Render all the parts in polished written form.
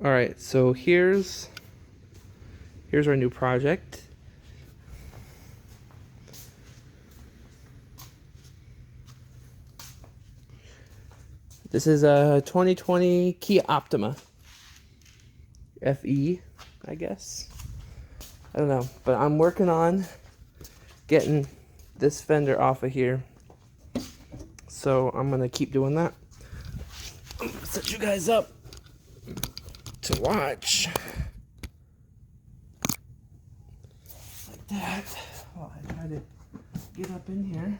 All right, so here's our new project. This is a 2020 Kia Optima. FE, I guess. I don't know, but I'm working on getting this fender off of here. So I'm gonna keep doing that. I'm gonna set you guys up to watch. Like that. While I try to get up in here.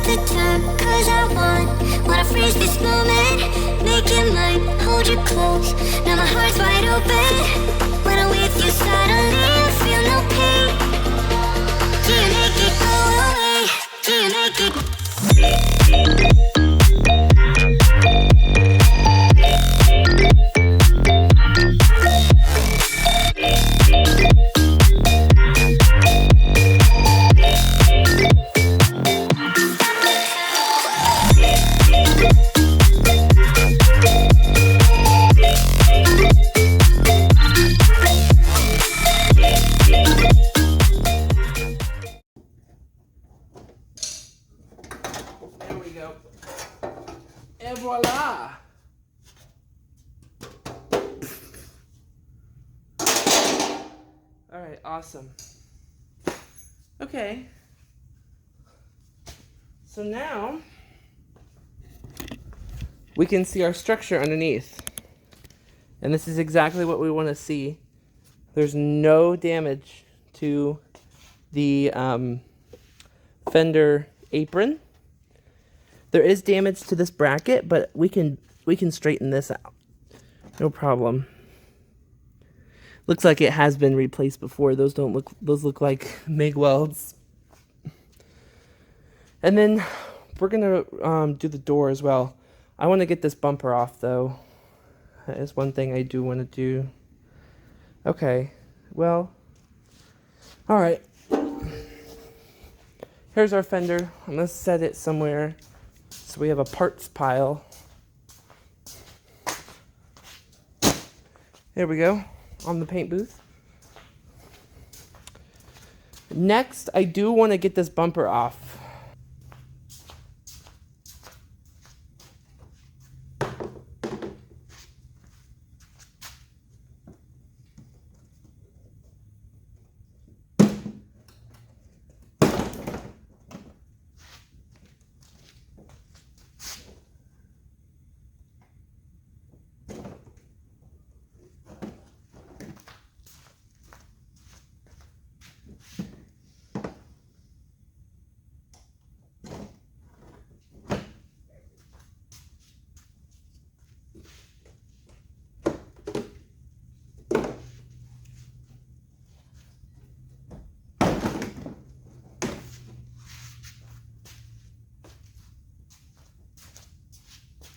The time, cause I wanna freeze this moment, make it mine, hold you close, now my heart's wide open, when I'm with you suddenly I feel no pain, do you make it go away, do you make it And voila! Alright, awesome. Okay. So now we can see our structure underneath. And this is exactly what we want to see. There's no damage to the fender apron. There is damage to this bracket, but we can straighten this out. No problem. Looks like it has been replaced before. Those look like MIG welds. And then we're gonna do the door as well. I want to get this bumper off though. That is one thing I do want to do. Okay, well, all right. Here's our fender. I'm gonna set it somewhere so we have a parts pile. There we go, on the paint booth. Next, I do want to get this bumper off.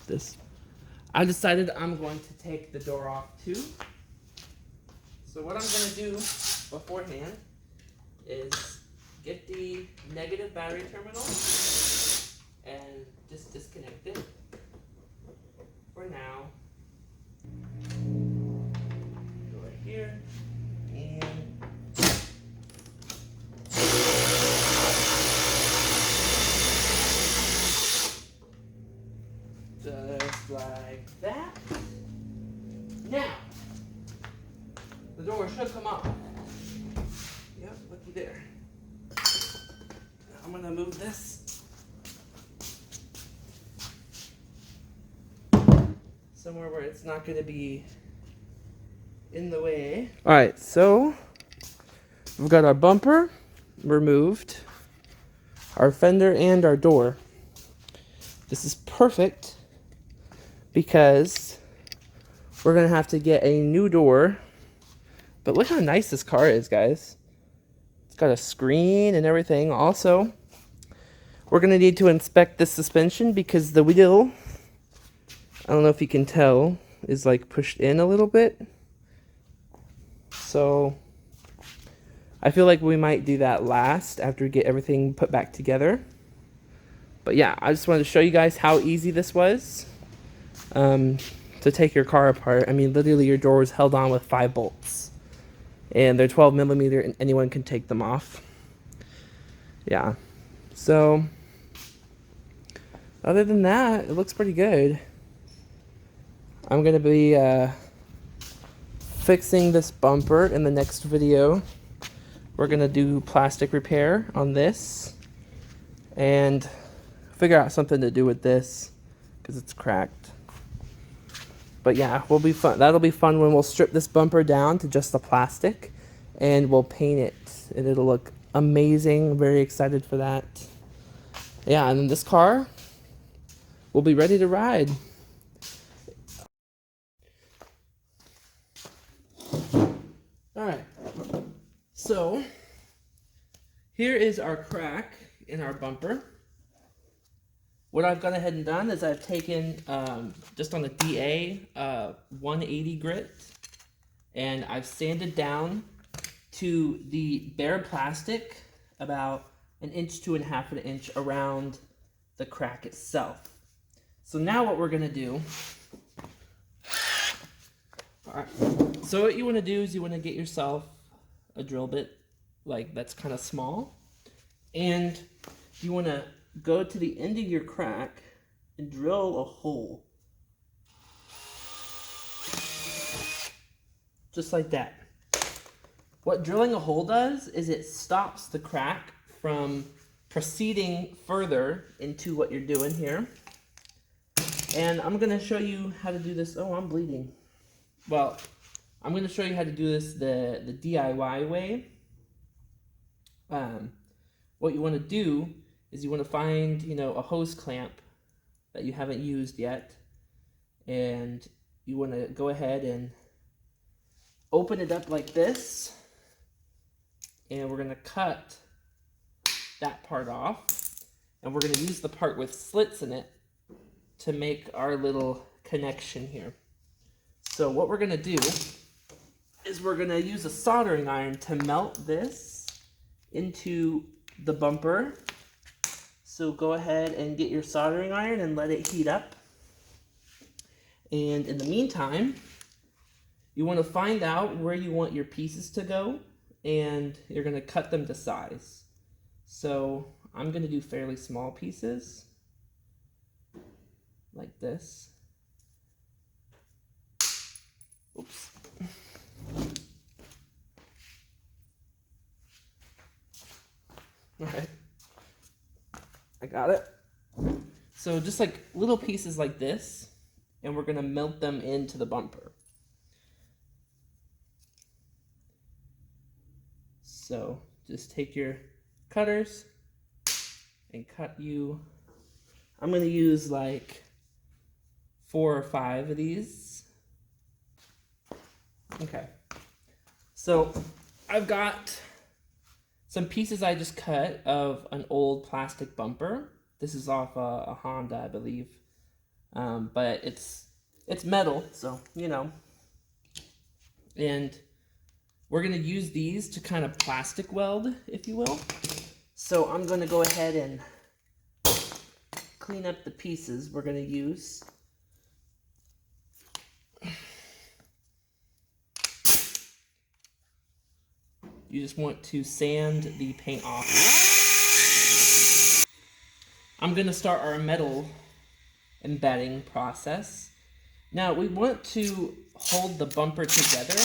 This. I decided I'm going to take the door off too. So what I'm going to do beforehand is get the negative battery terminal and just disconnect it for now. Go right here and just like that. Now, the door should come up. Yep, looky there. Now I'm gonna move this somewhere where it's not gonna be in the way. All right, so we've got our bumper removed, our fender and our door. This is perfect because we're gonna have to get a new door. But look how nice this car is, guys. It's got a screen and everything. Also, we're gonna need to inspect the suspension because the wheel I don't know if you can tell, is like pushed in a little bit. So I feel like we might do that last after we get everything put back together. But yeah, I just wanted to show you guys how easy this was to take your car apart. I mean, literally your door is held on with 5 bolts. And they're 12 millimeter and anyone can take them off. Yeah. So other than that, it looks pretty good. I'm going to be fixing this bumper in the next video. We're going to do plastic repair on this and figure out something to do with this because it's cracked. But yeah, we'll be fun. That'll be fun when we'll strip this bumper down to just the plastic and we'll paint it and it'll look amazing. Very excited for that. Yeah, and then this car will be ready to ride. Alright, so here is our crack in our bumper. What I've gone ahead and done is I've taken, just on a DA, 180 grit, and I've sanded down to the bare plastic about 1 inch to 1/2 inch around the crack itself. So now what we're gonna do, alright, so what you wanna do is you wanna get yourself a drill bit, like that's kind of small, and you wanna go to the end of your crack and drill a hole. Just like that. What drilling a hole does is it stops the crack from proceeding further into what you're doing here. And I'm going to show you how to do this. Oh, I'm bleeding. Well, I'm going to show you how to do this the DIY way. What you want to do is you want to find, a hose clamp that you haven't used yet, and you want to go ahead and open it up like this, and we're going to cut that part off, and we're going to use the part with slits in it to make our little connection here. So what we're going to do is we're going to use a soldering iron to melt this into the bumper. So go ahead and get your soldering iron and let it heat up. And in the meantime, you want to find out where you want your pieces to go, and you're going to cut them to size. So I'm going to do fairly small pieces, like this. Oops. All right. I got it. So just like little pieces like this, and we're going to melt them into the bumper. So just take your cutters and cut you. I'm going to use like 4 or 5 of these. Okay. So I've got some pieces I just cut of an old plastic bumper. This is off a Honda, I believe. But it's metal, so, And we're going to use these to kind of plastic weld, if you will. So I'm going to go ahead and clean up the pieces we're going to use. You just want to sand the paint off. I'm going to start our metal embedding process. Now we want to hold the bumper together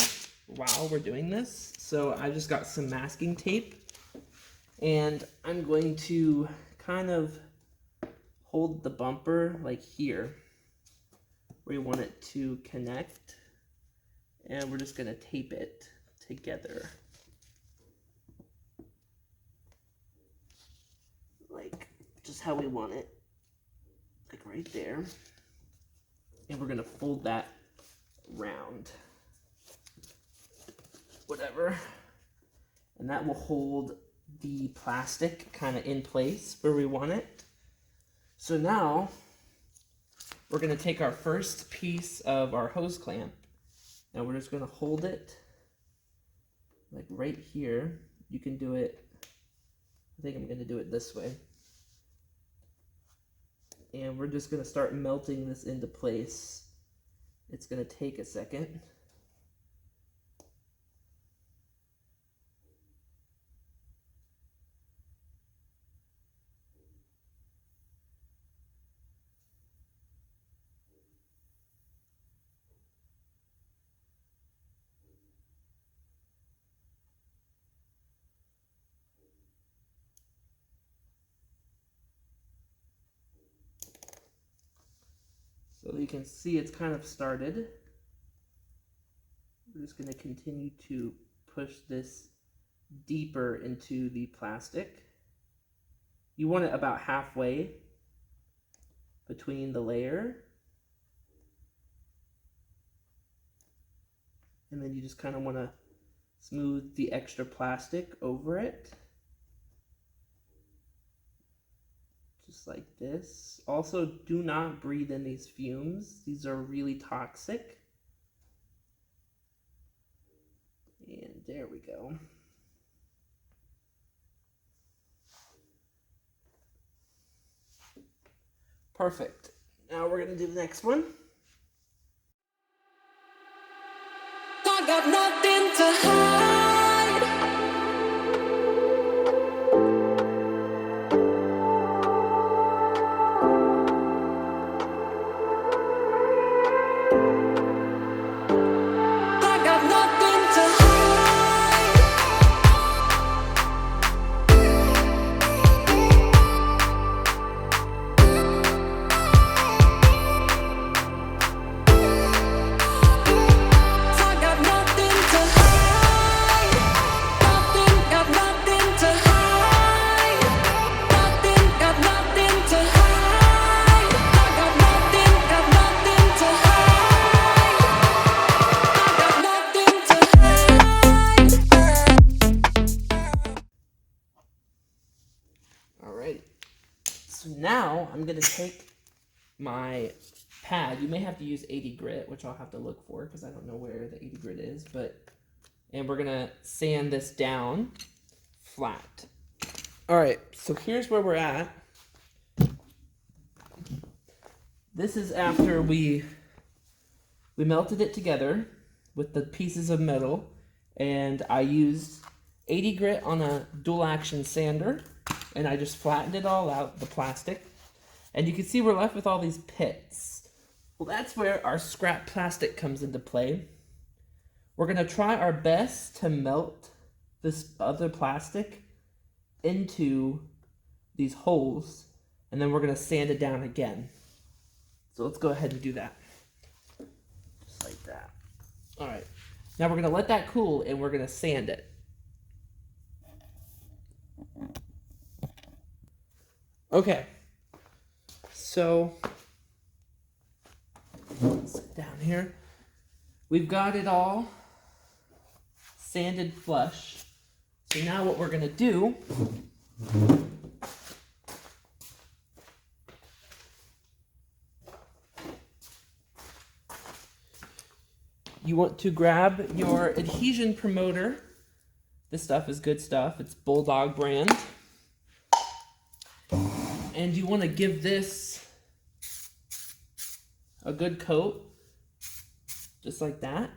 while we're doing this. So I just got some masking tape, and I'm going to kind of hold the bumper like here where you want it to connect, and we're just going to tape it together. Like just how we want it, like right there. And we're gonna fold that round, whatever, and that will hold the plastic kind of in place where we want it. So now we're going to take our first piece of our hose clamp and we're just going to hold it like right here. You can do it, I think I'm going to do it this way. And we're just going to start melting this into place. It's going to take a second. So you can see it's kind of started. We're just going to continue to push this deeper into the plastic. You want it about halfway between the layer. And then you just kind of want to smooth the extra plastic over it. Just like this. Also, do not breathe in these fumes. These are really toxic. And there we go. Perfect. Now we're going to do the next one. I got nothing to hide. I got nothing to hide. I got nothing to hide. Nothing, got nothing to hide. Nothing, got nothing to hide. I got nothing to hide. Alright. So now I'm going to take my pad. You may have to use 80 grit, which I'll have to look for because I don't know where the 80 grit is, and we're going to sand this down flat. Alright, so here's where we're at. This is after we melted it together with the pieces of metal, and I used 80 grit on a dual action sander, and I just flattened it all out, the plastic. And you can see we're left with all these pits. Well, that's where our scrap plastic comes into play. We're going to try our best to melt this other plastic into these holes, and then we're going to sand it down again. So let's go ahead and do that. Just like that. All right. Now we're going to let that cool, and we're going to sand it. Okay. So, let's sit down here. We've got it all sanded flush. So now what we're going to do you want to grab your adhesion promoter. This stuff is good stuff. It's Bulldog brand. And you want to give this a good coat, just like that.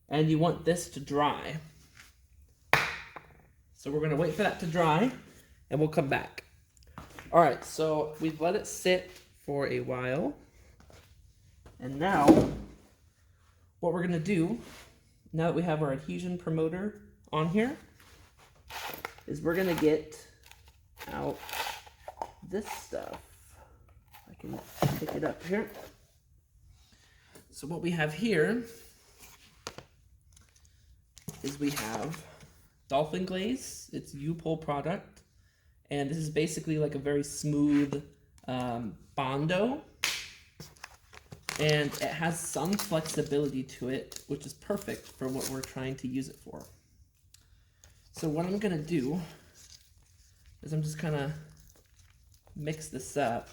And you want this to dry. So we're going to wait for that to dry, and we'll come back. All right, so we've let it sit for a while. And now, what we're going to do, now that we have our adhesion promoter on here, is we're going to get out this stuff. I can pick it up here. So what we have here is we have Dolphin Glaze. It's U-Pull product, and this is basically like a very smooth Bondo, and it has some flexibility to it, which is perfect for what we're trying to use it for. So what I'm gonna do is I'm just kind of mix this up,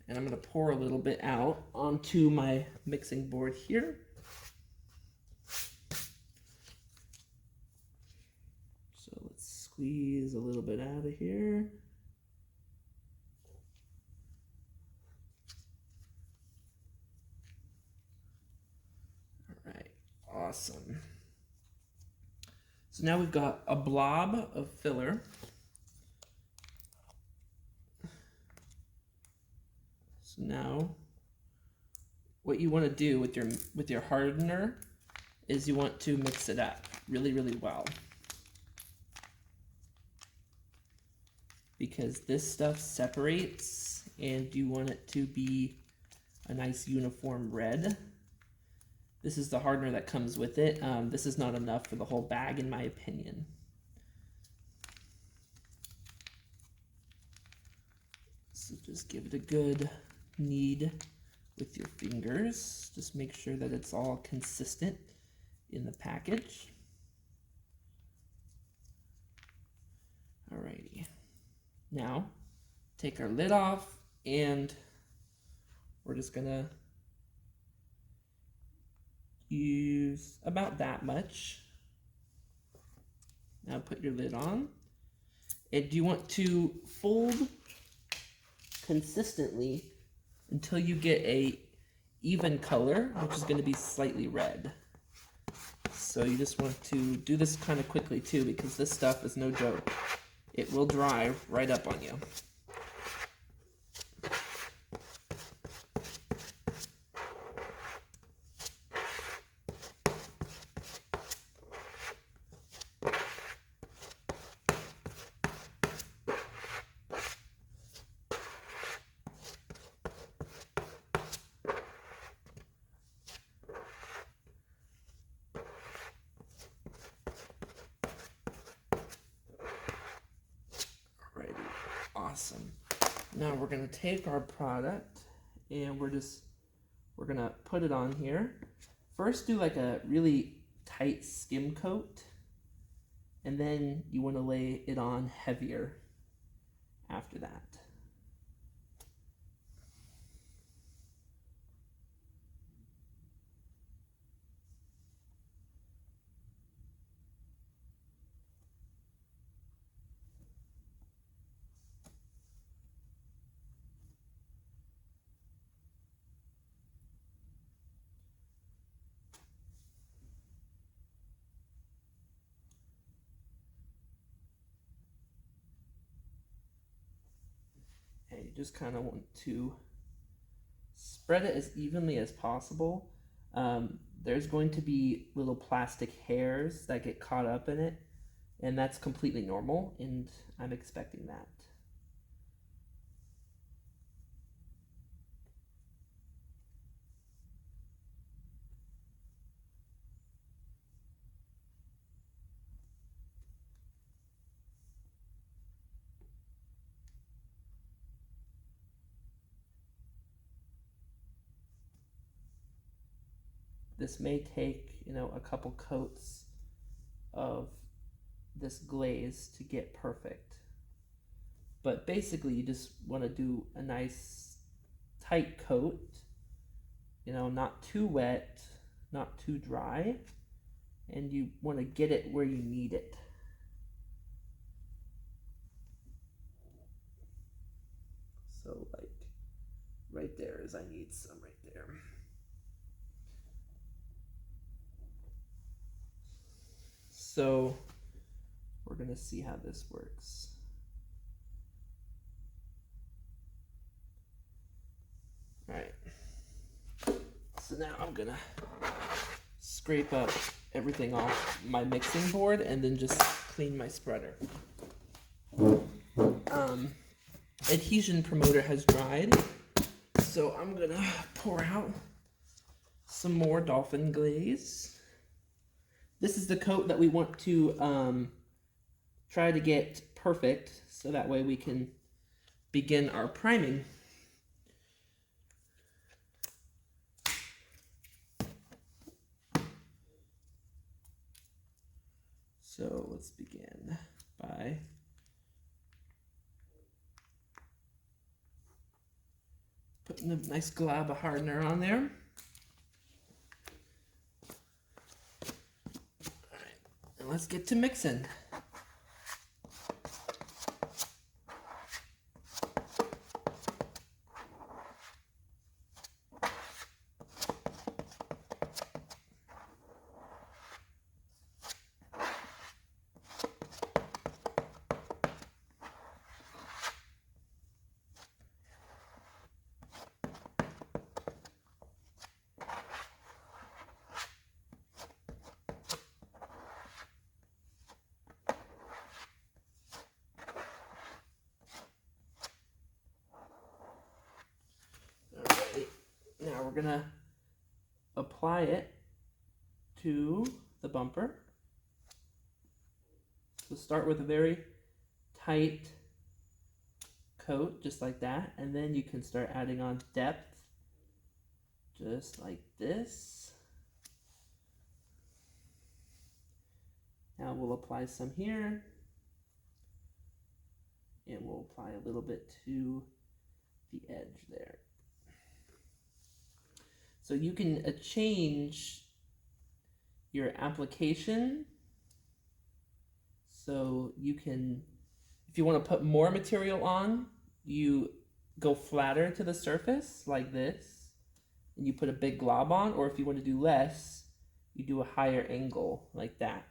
And I'm going to pour a little bit out onto my mixing board here. So let's squeeze a little bit out of here. All right, awesome. So now we've got a blob of filler. So now what you want to do with your hardener is you want to mix it up really, really well. Because this stuff separates and you want it to be a nice uniform red. This is the hardener that comes with it. This is not enough for the whole bag in my opinion. So just give it a good knead with your fingers. Just make sure that it's all consistent in the package. Alrighty. Now, take our lid off and we're just gonna use about that much. Now put your lid on. And you want to fold consistently until you get a even color, which is gonna be slightly red. So you just want to do this kind of quickly too, because this stuff is no joke. It will dry right up on you. Awesome. Now we're gonna take our product and we're gonna put it on here. First do like a really tight skim coat, and then you want to lay it on heavier after that. And you just kind of want to spread it as evenly as possible. There's going to be little plastic hairs that get caught up in it, and that's completely normal, and I'm expecting that. This may take, a couple coats of this glaze to get perfect. But basically you just want to do a nice tight coat, not too wet, not too dry, and you want to get it where you need it. So like right there is I need some right there. So we're gonna see how this works. All right, so now I'm gonna scrape up everything off my mixing board and then just clean my spreader. Adhesion promoter has dried, so I'm gonna pour out some more dolphin glaze. This is the coat that we want to try to get perfect, so that way we can begin our priming. So let's begin by Putting a nice glob of hardener on there. Alright, and let's get to mixing. Now we're gonna apply it to the bumper. So start with a very tight coat, just like that, and then you can start adding on depth, just like this. Now we'll apply some here, and we'll apply a little bit to the edge there. So you can change your application. So you can, if you want to put more material on, you go flatter to the surface like this, and you put a big glob on, or if you want to do less, you do a higher angle like that.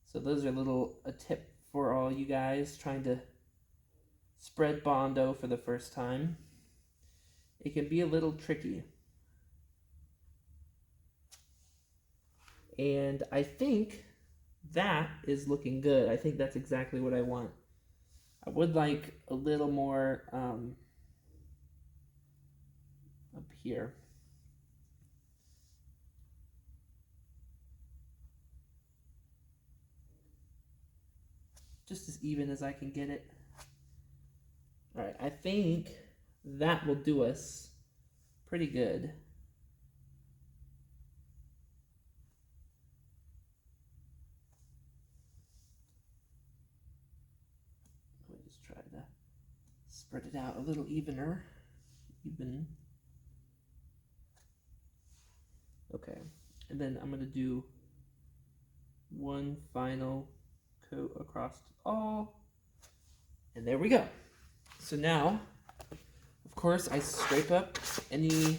So those are a tip for all you guys trying to spread Bondo for the first time. It can be a little tricky. And I think that is looking good. I think that's exactly what I want. I would like a little more up here. Just as even as I can get it. All right, I think that will do us pretty good. Try to spread it out a little evener. Okay, and then I'm going to do one final coat across all, and there we go. So now, of course, I scrape up any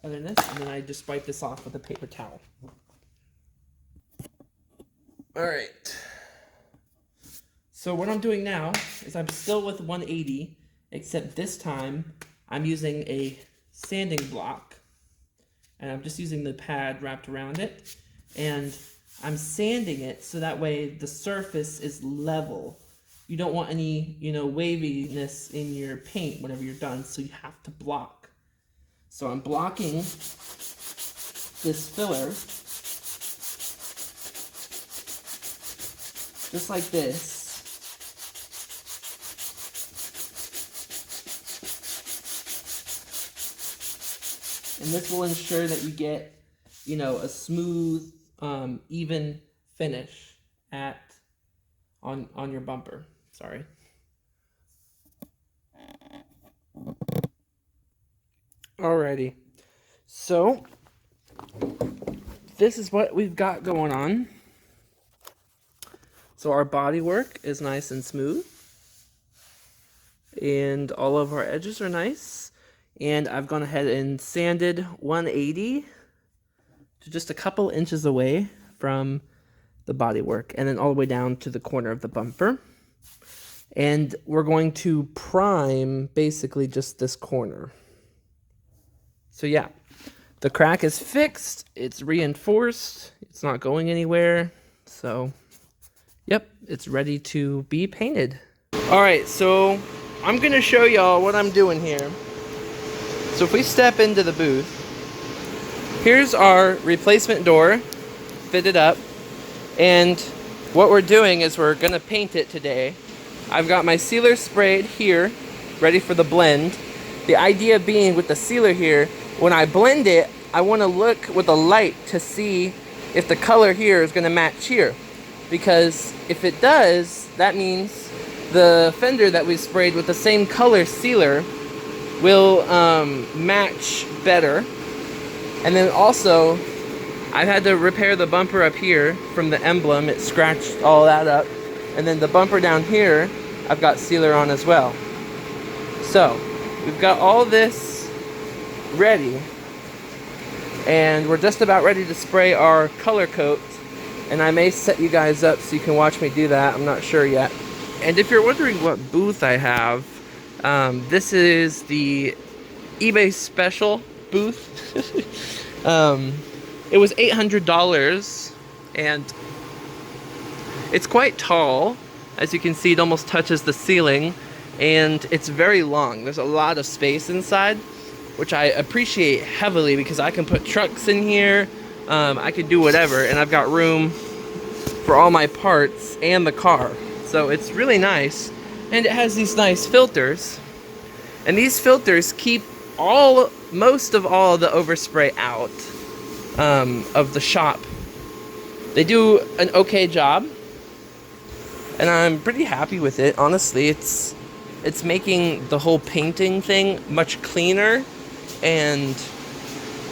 otherness, and then I just wipe this off with a paper towel. All right. So what I'm doing now is I'm still with 180, except this time I'm using a sanding block, and I'm just using the pad wrapped around it, and I'm sanding it so that way the surface is level. You don't want any, waviness in your paint whenever you're done, so you have to block. So I'm blocking this filler just like this. And this will ensure that you get, a smooth, even finish on your bumper. Sorry. Alrighty. So this is what we've got going on. So our body work is nice and smooth, and all of our edges are nice. And I've gone ahead and sanded 180 to just a couple inches away from the bodywork, and then all the way down to the corner of the bumper. And we're going to prime basically just this corner. So yeah, the crack is fixed, it's reinforced, it's not going anywhere. So yep, it's ready to be painted. All right, so I'm gonna show y'all what I'm doing here. So if we step into the booth, here's our replacement door fitted up, and what we're doing is we're gonna paint it today. I've got my sealer sprayed here, ready for the blend. The idea being with the sealer here, when I blend it, I wanna look with a light to see if the color here is gonna match here. Because if it does, that means the fender that we sprayed with the same color sealer will match better. And then also, I've had to repair the bumper up here from the emblem. It scratched all that up. And then the bumper down here, I've got sealer on as well. So, we've got all this ready. And we're just about ready to spray our color coat. And I may set you guys up so you can watch me do that. I'm not sure yet. And if you're wondering what booth I have, this is the eBay special booth. It was $800 and it's quite tall. As you can see, it almost touches the ceiling and it's very long. There's a lot of space inside, which I appreciate heavily because I can put trucks in here. I can do whatever, and I've got room for all my parts and the car. So it's really nice, and it has these nice filters. And these filters keep most of all the overspray out of the shop. They do an okay job, and I'm pretty happy with it. Honestly, it's making the whole painting thing much cleaner and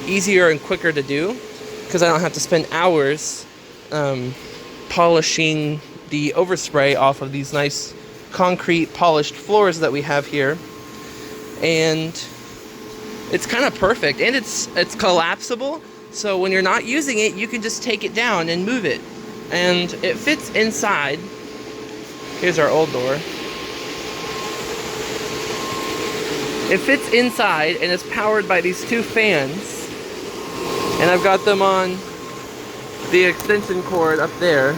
easier and quicker to do, because I don't have to spend hours polishing the overspray off of these nice concrete polished floors that we have here. And it's kind of perfect, and it's collapsible, so when you're not using it, you can just take it down and move it, and it fits inside. Here's our old door. It fits inside and is powered by these two fans, and I've got them on the extension cord up there.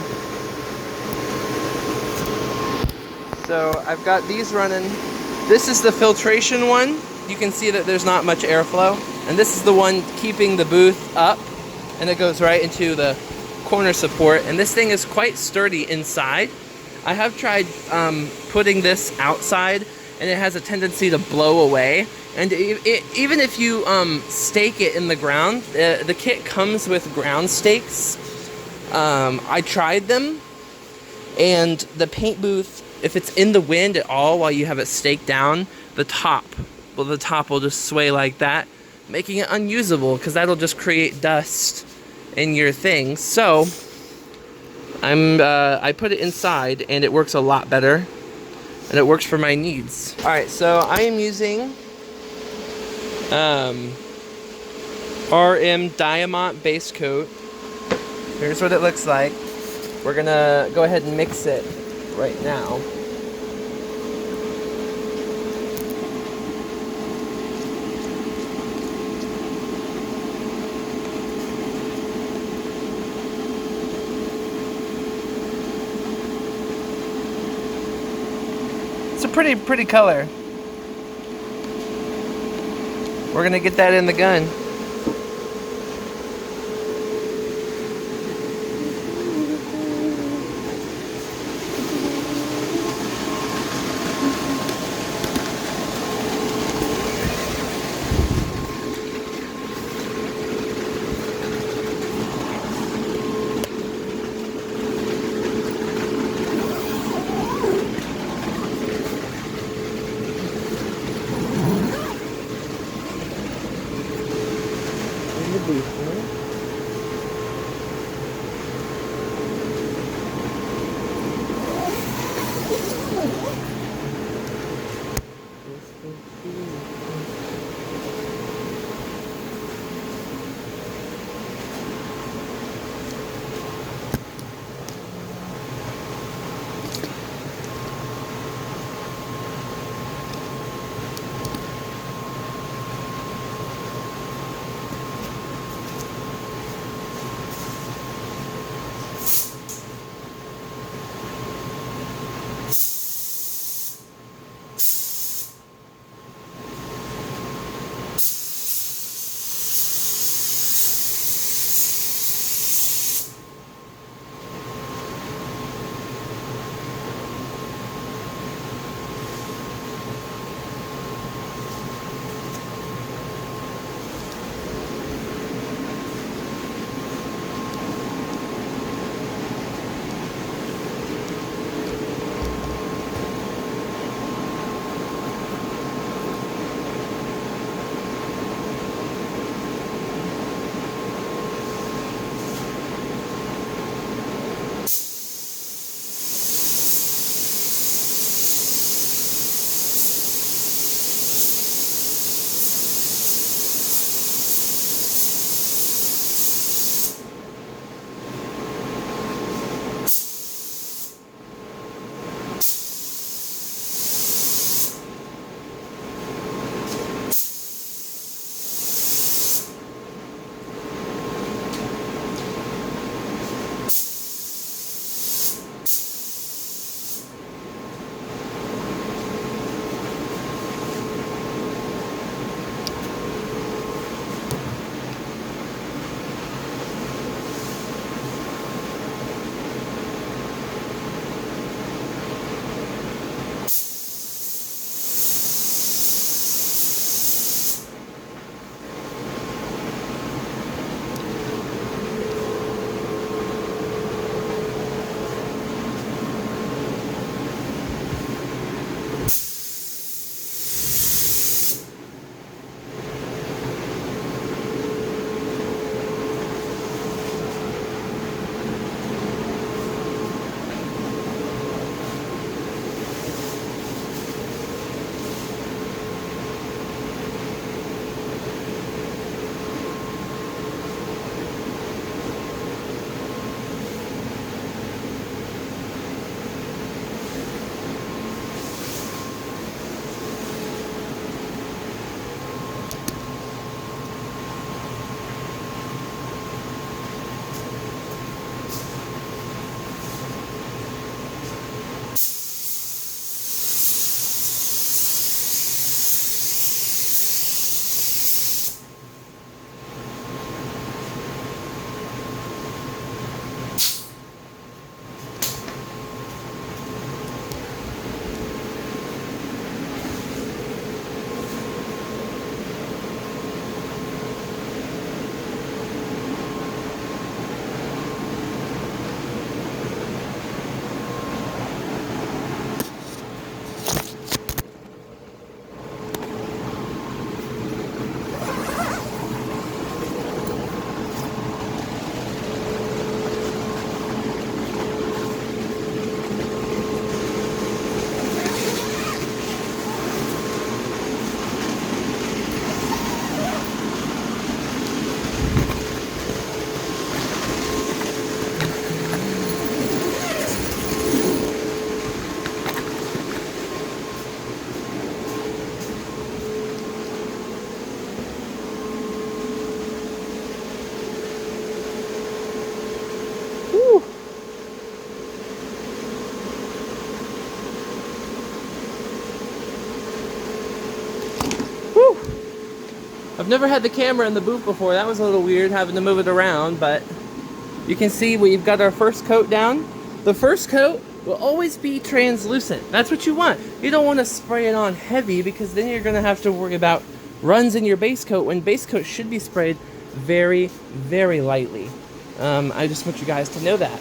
So I've got these running. This is the filtration one. You can see that there's not much airflow, and this is the one keeping the booth up, and it goes right into the corner support, and this thing is quite sturdy inside. I have tried putting this outside, and it has a tendency to blow away. And even if you stake it in the ground, the kit comes with ground stakes. I tried them, and the paint booth, if it's in the wind at all while you have it staked down, the top will just sway like that, making it unusable, because that'll just create dust in your thing. So I put it inside, and it works a lot better, and it works for my needs. All right, so I am using RM Diamond base coat. Here's what it looks like. We're gonna go ahead and mix it right now. It's a pretty color. We're gonna get that in the gun. I've never had the camera in the booth before. That was a little weird having to move it around, but you can see we've got our first coat down. The first coat will always be translucent. That's what you want. You don't want to spray it on heavy because then you're going to have to worry about runs in your base coat when base coat should be sprayed very, very lightly. I just want you guys to know that.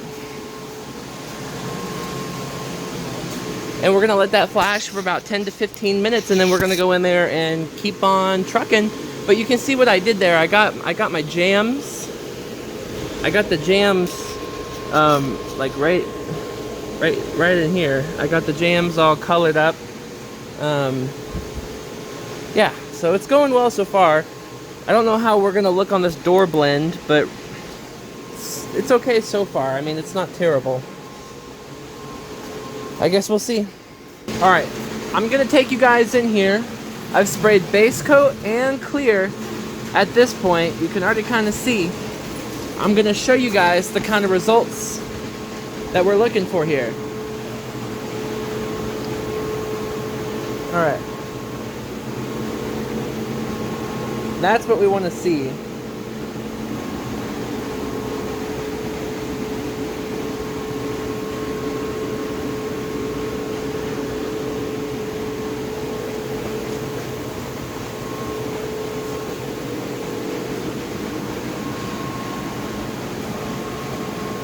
And we're going to let that flash for about 10 to 15 minutes, and then we're going to go in there and keep on trucking. But you can see what I did there. I got my jams. I got the jams like right in here. I got the jams all colored up. Yeah, so it's going well so far. I don't know how we're going to look on this door blend, but it's okay so far. I mean, it's not terrible. I guess we'll see. Alright, I'm going to take you guys in here. I've sprayed base coat and clear. At this point, you can already kind of see. I'm going to show you guys the kind of results that we're looking for here. Alright. That's what we want to see.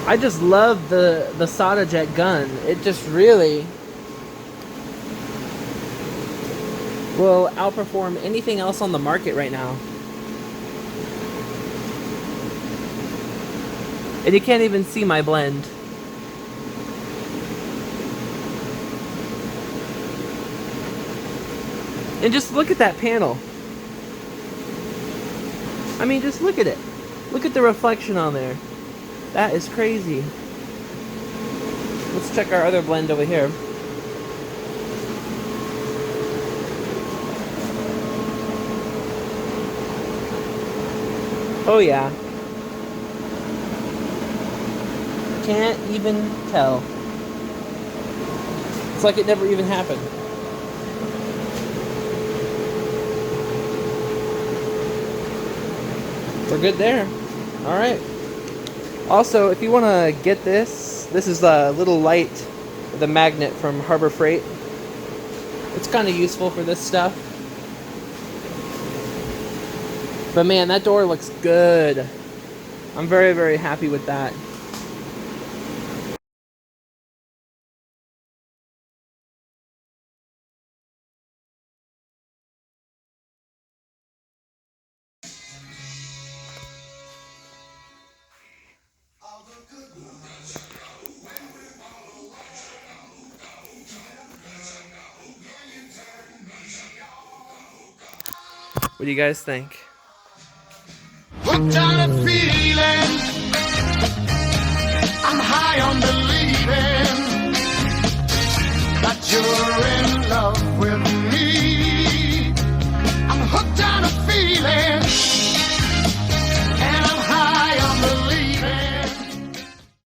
I just love the Soda Jet gun. It just really will outperform anything else on the market right now. And you can't even see my blend. And just look at that panel. I mean, just look at it. Look at the reflection on there. That is crazy. Let's check our other blend over here. Oh yeah. Can't even tell. It's like it never even happened. We're good there. All right. Also, if you want to get this is the little light, the magnet from Harbor Freight. It's kind of useful for this stuff. But man, that door looks good. I'm very, very happy with that. What do you guys think? What kind of feeling